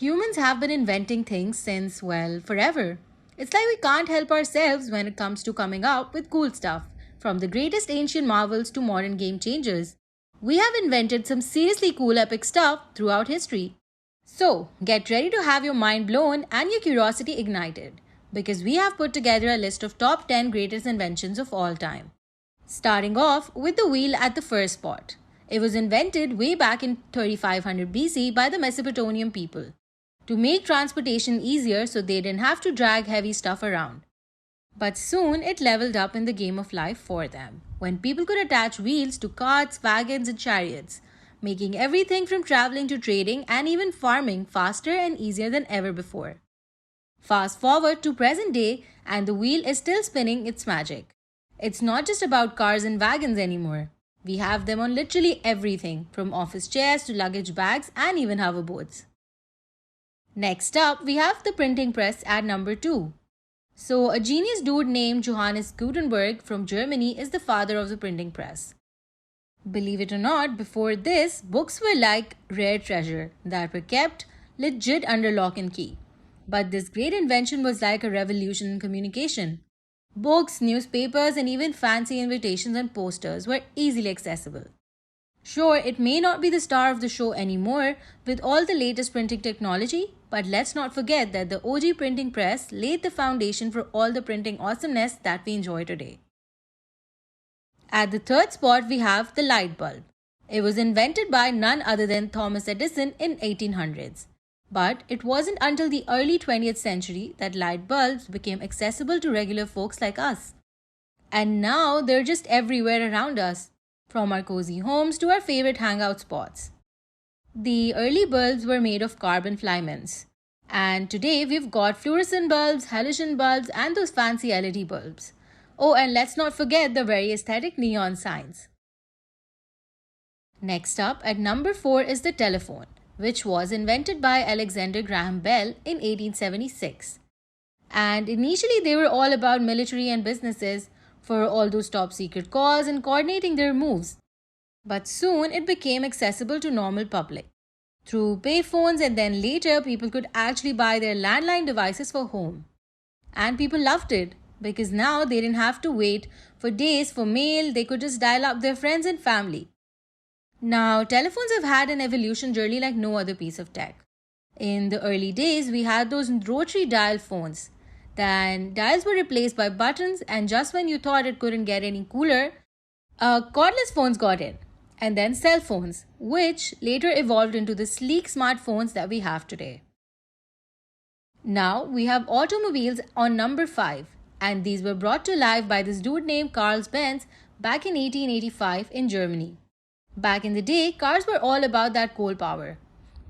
Humans have been inventing things since, well, forever. It's like we can't help ourselves when it comes to coming up with cool stuff, from the greatest ancient marvels to modern game changers. We have invented some seriously cool epic stuff throughout history. So, get ready to have your mind blown and your curiosity ignited, because we have put together a list of top 10 greatest inventions of all time. Starting off with the wheel at the first spot. It was invented way back in 3500 BC by the Mesopotamian people to make transportation easier so they didn't have to drag heavy stuff around. But soon it leveled up in the game of life for them, when people could attach wheels to carts, wagons, and chariots, making everything from traveling to trading and even farming faster and easier than ever before. Fast forward to present day, and the wheel is still spinning its magic. It's not just about cars and wagons anymore. We have them on literally everything, from office chairs to luggage bags and even hoverboards. Next up, we have the printing press at number 2. So, a genius dude named Johannes Gutenberg from Germany is the father of the printing press. Believe it or not, before this, books were like rare treasure that were kept legit under lock and key. But this great invention was like a revolution in communication. Books, newspapers, and even fancy invitations and posters were easily accessible. Sure, it may not be the star of the show anymore with all the latest printing technology, but let's not forget that the OG printing press laid the foundation for all the printing awesomeness that we enjoy today. At the third spot, we have the light bulb. It was invented by none other than Thomas Edison in 1800s. But it wasn't until the early 20th century that light bulbs became accessible to regular folks like us. And now they're just everywhere around us, from our cozy homes to our favorite hangout spots. The early bulbs were made of carbon filaments. And today we've got fluorescent bulbs, halogen bulbs, and those fancy LED bulbs. Oh, and let's not forget the very aesthetic neon signs. Next up, at number 4 is the telephone, which was invented by Alexander Graham Bell in 1876. And initially they were all about military and businesses for all those top secret calls and coordinating their moves. But soon it became accessible to normal public through payphones, and then later people could actually buy their landline devices for home. And people loved it because now they didn't have to wait for days for mail, they could just dial up their friends and family. Now, telephones have had an evolution journey like no other piece of tech. In the early days, we had those rotary dial phones. Then dials were replaced by buttons, and just when you thought it couldn't get any cooler, cordless phones got in. And then cell phones, which later evolved into the sleek smartphones that we have today. Now, we have automobiles on number 5, and these were brought to life by this dude named Carl Benz back in 1885 in Germany. Back in the day, cars were all about that coal power.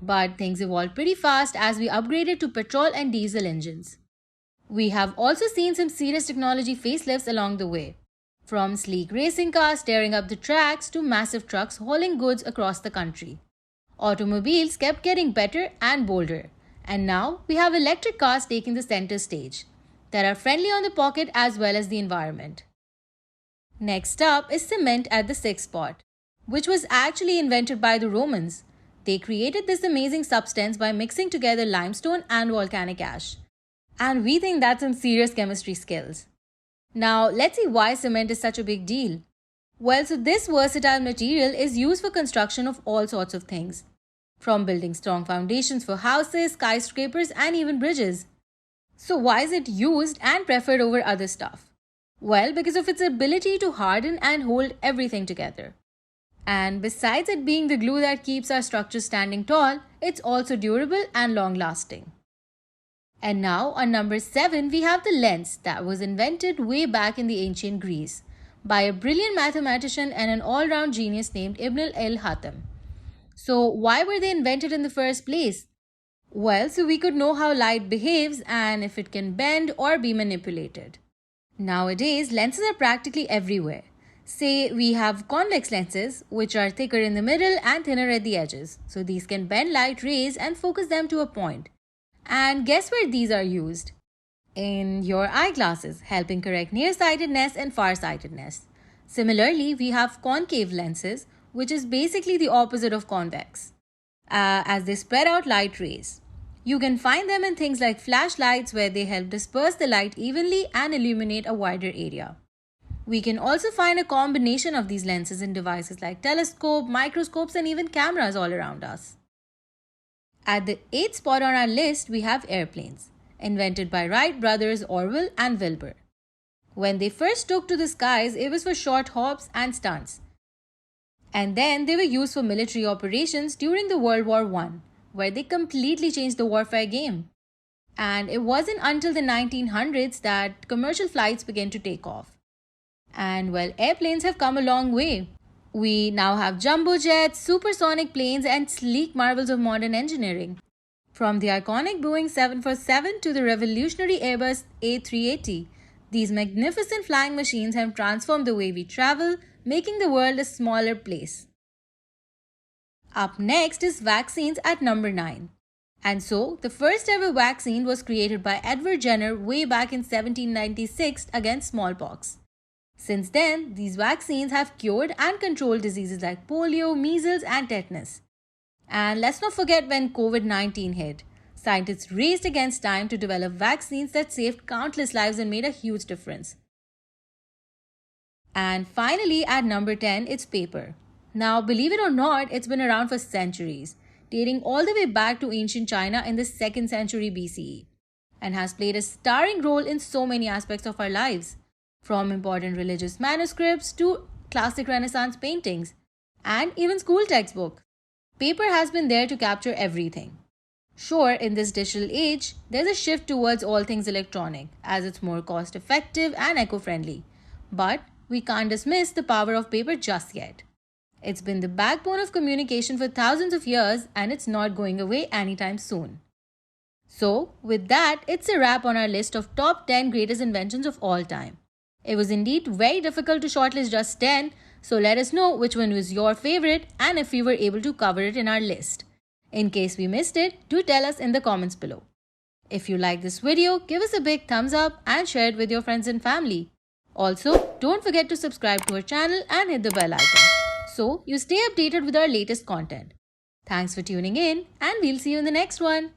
But things evolved pretty fast as we upgraded to petrol and diesel engines. We have also seen some serious technology facelifts along the way, from sleek racing cars tearing up the tracks to massive trucks hauling goods across the country. Automobiles kept getting better and bolder, and now we have electric cars taking the center stage that are friendly on the pocket as well as the environment. Next up is cement at the 6th spot, which was actually invented by the Romans. They created this amazing substance by mixing together limestone and volcanic ash. And we think that's some serious chemistry skills. Now, let's see why cement is such a big deal. Well, so this versatile material is used for construction of all sorts of things, from building strong foundations for houses, skyscrapers, and even bridges. So why is it used and preferred over other stuff? Well, because of its ability to harden and hold everything together. And besides it being the glue that keeps our structure standing tall, it's also durable and long-lasting. And now, on number 7, we have the lens that was invented way back in the ancient Greece by a brilliant mathematician and an all-round genius named Ibn al-Haytham. So, why were they invented in the first place? Well, so we could know how light behaves and if it can bend or be manipulated. Nowadays, lenses are practically everywhere. Say we have convex lenses, which are thicker in the middle and thinner at the edges. So these can bend light rays and focus them to a point. And guess where these are used? In your eyeglasses, helping correct nearsightedness and farsightedness. Similarly, we have concave lenses, which is basically the opposite of convex, as they spread out light rays. You can find them in things like flashlights, where they help disperse the light evenly and illuminate a wider area. We can also find a combination of these lenses in devices like telescope, microscopes, and even cameras all around us. At the 8th spot on our list, we have airplanes, invented by Wright brothers Orville and Wilbur. When they first took to the skies, it was for short hops and stunts. And then they were used for military operations during the World War I, where they completely changed the warfare game. And it wasn't until the 1900s that commercial flights began to take off. And well, airplanes have come a long way. We now have jumbo jets, supersonic planes, and sleek marvels of modern engineering. From the iconic Boeing 747 to the revolutionary Airbus A380, these magnificent flying machines have transformed the way we travel, making the world a smaller place. Up next is vaccines at number 9. And so, the first ever vaccine was created by Edward Jenner way back in 1796 against smallpox. Since then, these vaccines have cured and controlled diseases like polio, measles, and tetanus. And let's not forget when COVID-19 hit. Scientists raced against time to develop vaccines that saved countless lives and made a huge difference. And finally, at number 10, it's paper. Now, believe it or not, it's been around for centuries, dating all the way back to ancient China in the 2nd century BCE, and has played a starring role in so many aspects of our lives, from important religious manuscripts to classic Renaissance paintings, and even school textbooks. Paper has been there to capture everything. Sure, in this digital age, there's a shift towards all things electronic, as it's more cost-effective and eco-friendly. But we can't dismiss the power of paper just yet. It's been the backbone of communication for thousands of years, and it's not going away anytime soon. So, with that, it's a wrap on our list of top 10 greatest inventions of all time. It was indeed very difficult to shortlist just 10, so let us know which one was your favorite and if we were able to cover it in our list. In case we missed it, do tell us in the comments below. If you like this video, give us a big thumbs up and share it with your friends and family. Also, don't forget to subscribe to our channel and hit the bell icon so you stay updated with our latest content. Thanks for tuning in, and we'll see you in the next one.